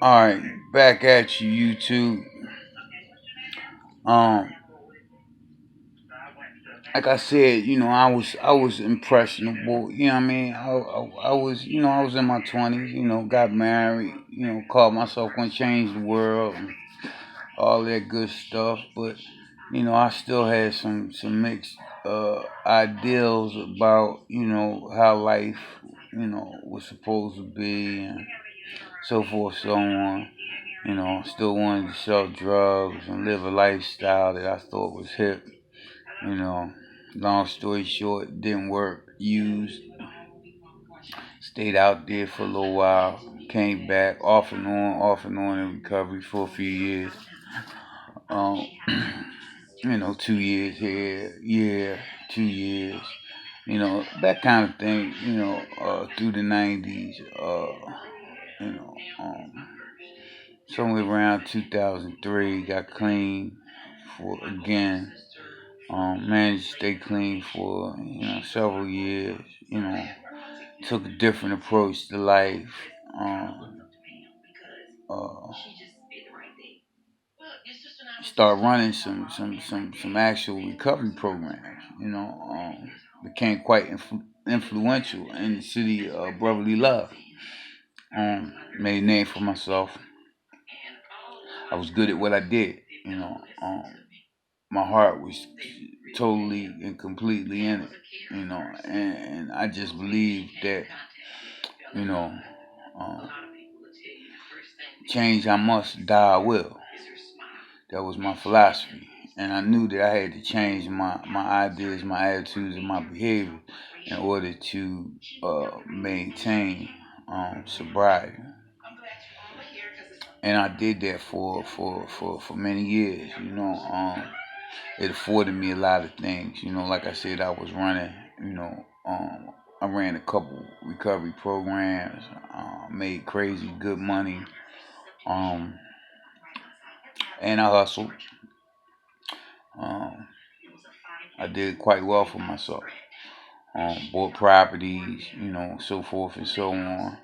All right, back at you, YouTube. Um, like I said, I was impressionable. You know what I mean? I was, I was in my 20s. Got married. Called myself gonna change the world and all that good stuff. But I still had some mixed ideals about how life was supposed to be and so forth, so on. Still wanted to sell drugs and live a lifestyle that I thought was hip. You know, long story short, didn't work. Used, stayed out there for a little while, came back off and on in recovery for a few years. Um, 2 years here, year, 2 years. That kind of thing. Through the '90s. You know, um, Somewhere around 2003, got clean for again. Managed to stay clean for several years. You know, Took a different approach to life. Um, uh, Start running some actual recovery programs. Became quite influential in the city of brotherly love. Made a name for myself. I was good at what I did. My heart was totally and completely in it. And I just believed that you know, um, change I must, die I will. That was my philosophy. And I knew that I had to change my ideas, my attitudes, and my behavior in order to maintain sobriety. And I did that for many years. It afforded me a lot of things. Like I said, I was running, I ran a couple recovery programs, made crazy good money, um, and I hustled. Um, I did quite well for myself. Bought properties, so forth and so on.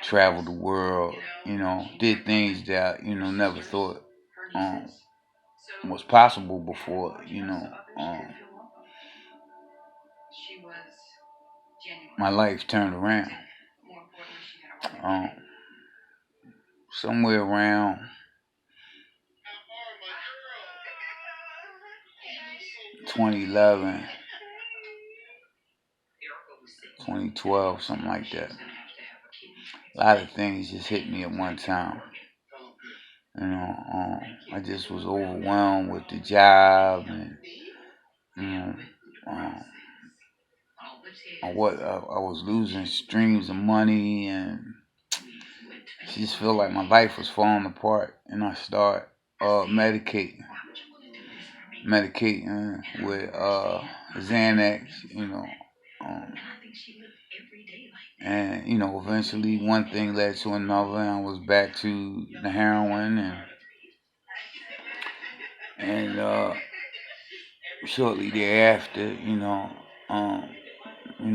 Traveled the world, did things that never thought um, was possible before. My life turned around. Um, Somewhere around 2011, 2012, something like that. A lot of things just hit me at one time. I just was overwhelmed with the job and you know, um, I was losing streams of money and I just feel like my life was falling apart. And I start medicating with Xanax. Um, and eventually one thing led to another, and I was back to the heroin and shortly thereafter, um,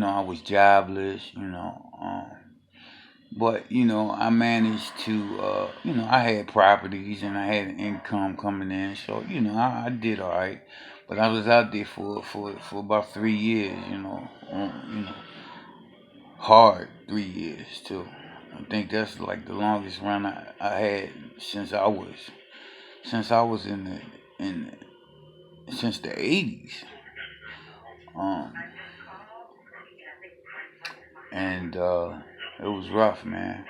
I was jobless, but I managed to, I had properties and I had an income coming in, so I did all right. But I was out there for about 3 years, hard 3 years too. I think that's like the longest run I had since I was in since the '80s. Um, and It was rough, man.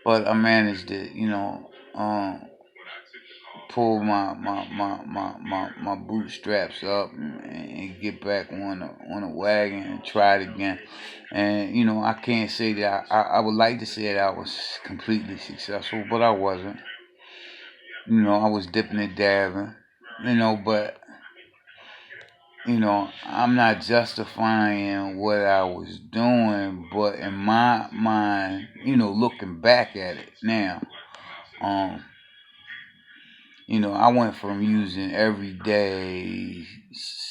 But I managed to, pull my bootstraps up and get back on a wagon and try it again. And I can't say that I would like to say that I was completely successful, but I wasn't. I was dipping and dabbing, but I'm not justifying what I was doing, but in my mind, looking back at it now, um, I went from using every day,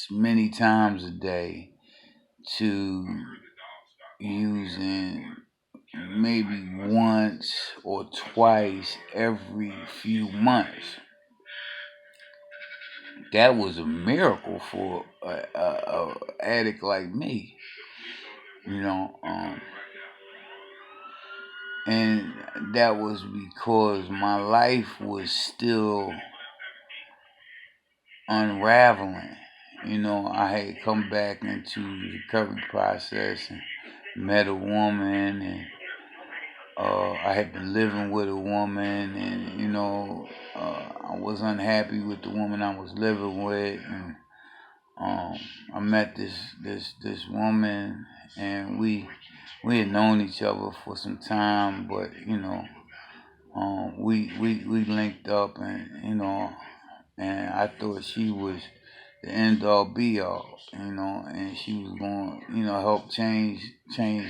many times a day, to using maybe once or twice every few months. That was a miracle for a addict like me, you know. And that was because my life was still unraveling. I had come back into the recovery process and met a woman, and I had been living with a woman, and I was unhappy with the woman I was living with, and I met this woman, and we had known each other for some time, but we linked up, and and I thought she was the end all be all, and she was going, help change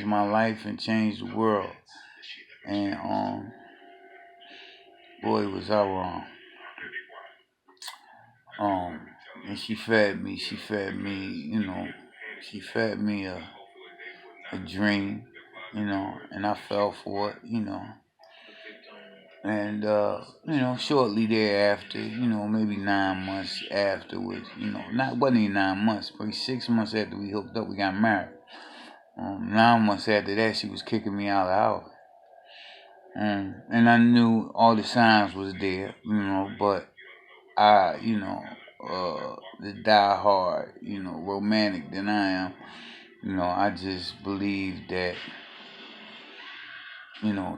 my life and change the world. And boy, was I wrong. Um, and she fed me. She fed me. She fed me a dream. And I fell for it. And shortly thereafter, maybe 9 months afterwards, not wasn't even 9 months, probably 6 months after we hooked up, we got married. 9 months after that, she was kicking me out of the house. And I knew all the signs was there, but I, the die hard, romantic than I am, I just believed that,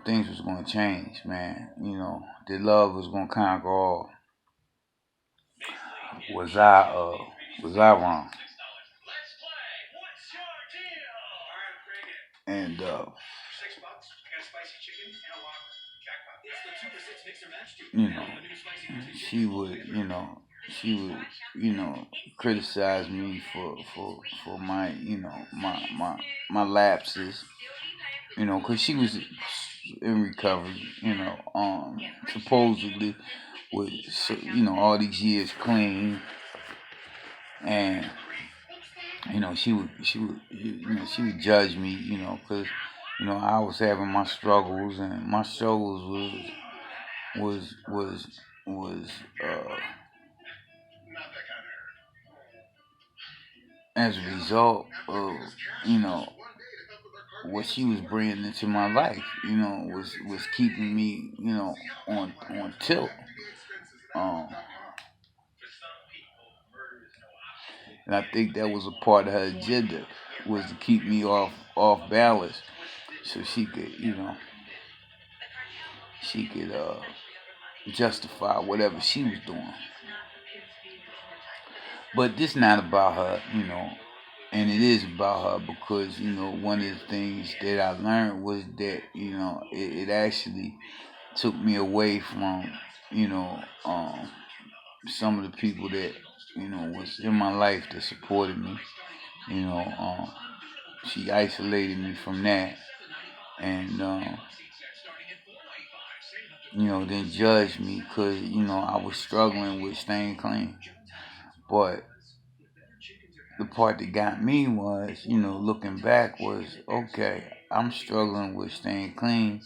things was gonna change, man. The love was gonna conquer all. Was I, was I wrong? And you know, she would, she would, criticize me for my, my lapses, because she was in recovery, supposedly with, all these years clean, and she would judge me, because I was having my struggles, and my struggles was was was as a result of you know what she was bringing into my life. Was keeping me, on tilt. Um, and I think that was a part of her agenda, was to keep me off balance, so she could justify whatever she was doing. But this not about her, and it is about her because one of the things that I learned was that it actually took me away from some of the people that was in my life that supported me. You know, um, she isolated me from that, and then judged me because I was struggling with staying clean. But the part that got me was, looking back was, okay, I'm struggling with staying clean,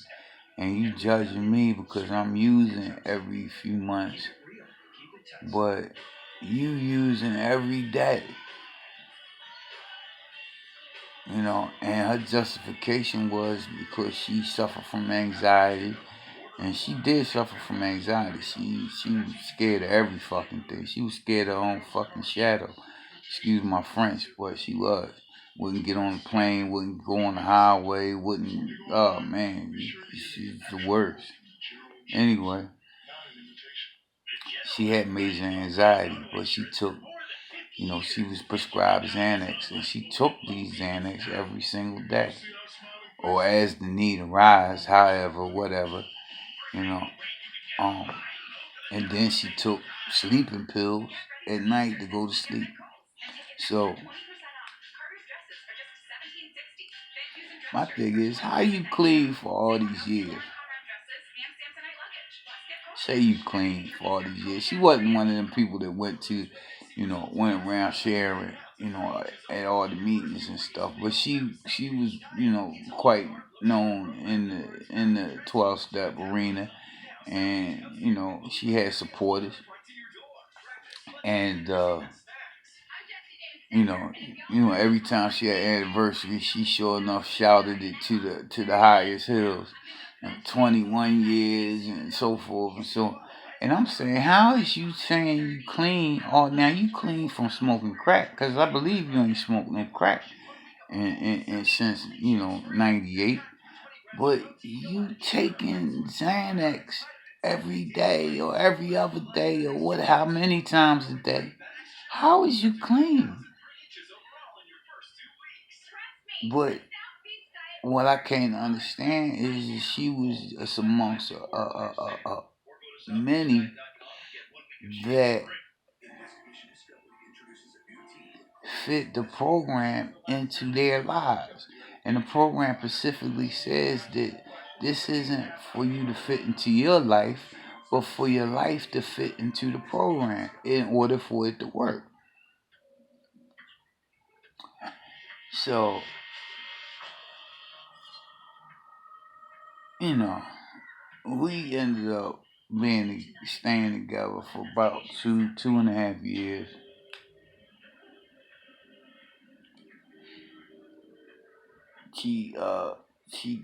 and you judging me because I'm using every few months, but you using every day, and her justification was because she suffered from anxiety, and she did suffer from anxiety. She was scared of every fucking thing. She was scared of her own fucking shadow. Excuse my French, but she was. Wouldn't get on the plane, wouldn't go on the highway, wouldn't. Oh man, she's the worst. Anyway, she had major anxiety, but she took, she was prescribed Xanax, and she took these Xanax every single day, or as the need arise, however, whatever, you know. Um, and then she took sleeping pills at night to go to sleep. So my thing is, how you clean for all these years? Say you clean for all these years. She wasn't one of them people that went to, went around sharing, at all the meetings and stuff. But she was, quite known in the 12 step arena, and she had supporters, and you know, every time she had anniversary, she sure enough shouted it to the highest hills. And 21 years and so forth and so. And I'm saying, how is you saying you clean? Oh, now you clean from smoking crack? Because I believe you ain't smoked no crack and since '98. But you taking Xanax every day or every other day or what? How many times a day? How is you clean? But what I can't understand is that she was just amongst many that fit the program into their lives. And the program specifically says that this isn't for you to fit into your life, but for your life to fit into the program in order for it to work. So, you know, we ended up staying together for about 2.5 years. She she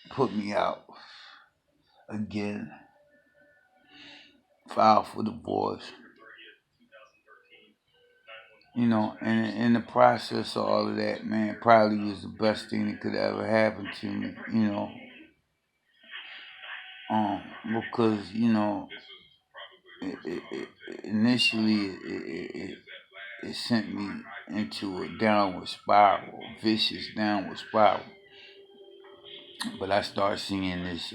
put me out again, filed for divorce. And in the process of all of that, man, probably was the best thing that could ever happen to me. Because initially it sent me into a downward spiral, vicious downward spiral. But I started seeing this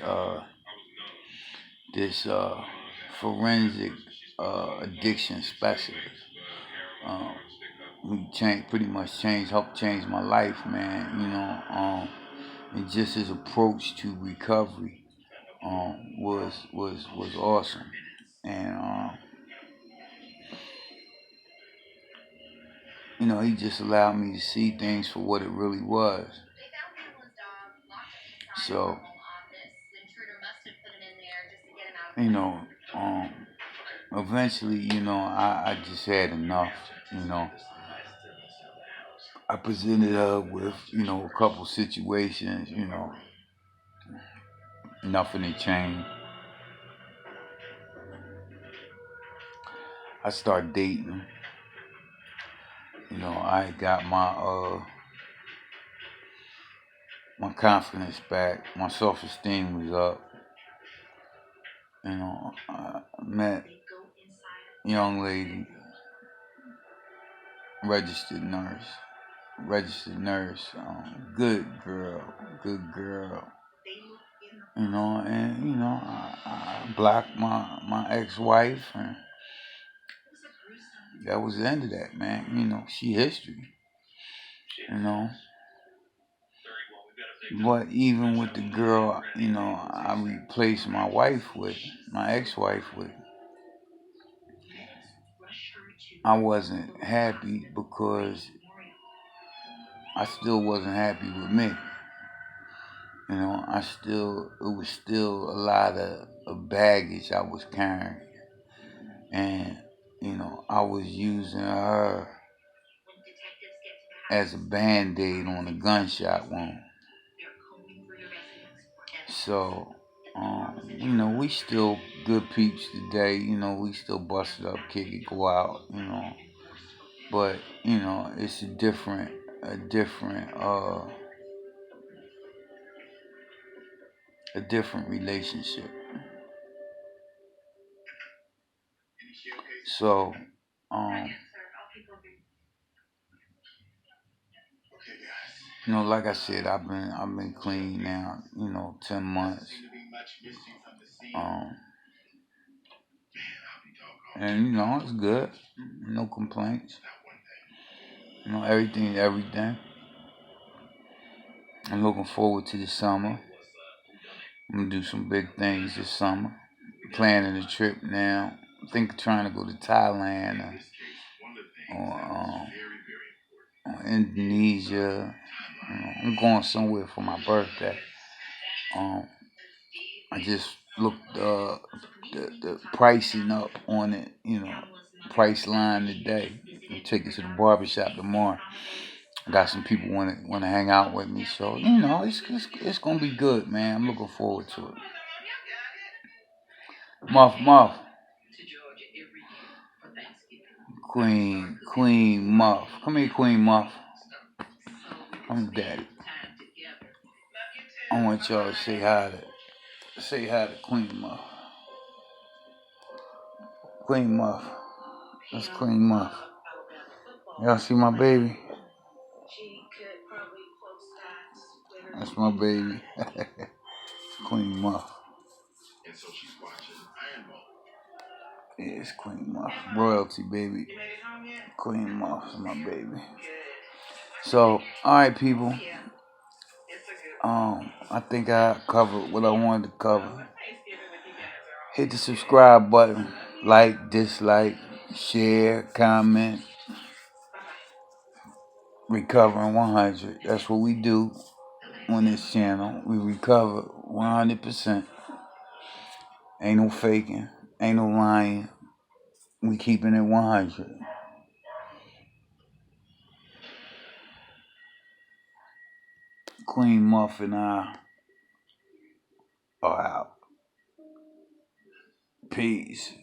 forensic addiction specialist. Um, who pretty much helped change my life, man. And just his approach to recovery was awesome. And he just allowed me to see things for what it really was. So, you know, um, eventually, I just had enough. You know, I presented her with, a couple situations. Nothing had changed. I started dating. I got my confidence back. My self esteem was up. I met a young lady, registered nurse, good girl, good girl. And I blocked my ex-wife, and that was the end of that, man. She history. You know, but even with the girl, I replaced my ex-wife with, I wasn't happy because I still wasn't happy with me. It was still a lot of baggage I was carrying. And, I was using her as a band aid on a gunshot wound. So, we still good peeps today. We still bust it up, kick it, go out. But it's a different relationship. So, um, like I said, I've been clean now. 10 months. Um, and it's good. No complaints. Everything. I'm looking forward to the summer. I'm gonna do some big things this summer. Planning a trip now. I think trying to go to Thailand or Indonesia. I'm going somewhere for my birthday. Um, I just looked the pricing up on it, price line today. I'm taking to the barbershop tomorrow. I got some people wanna hang out with me, so it's gonna be good, man. I'm looking forward to it. Muff, Muff, Queen Muff. Come here, Queen Muff. I'm Daddy. I want y'all to say hi to Queen Muff. Queen Muff. That's Queen Muff. Y'all see my baby? That's my baby. Queen Muff. Yeah, it's Queen Muff. Royalty, baby. Queen Muff's my baby. So, alright, people. I think I covered what I wanted to cover. Hit the subscribe button. Like, dislike, share, comment. Recovering 100. That's what we do on this channel. We recover 100%. Ain't no faking. Ain't no lying. We keeping it 100. Queen Muff and I are out. Peace.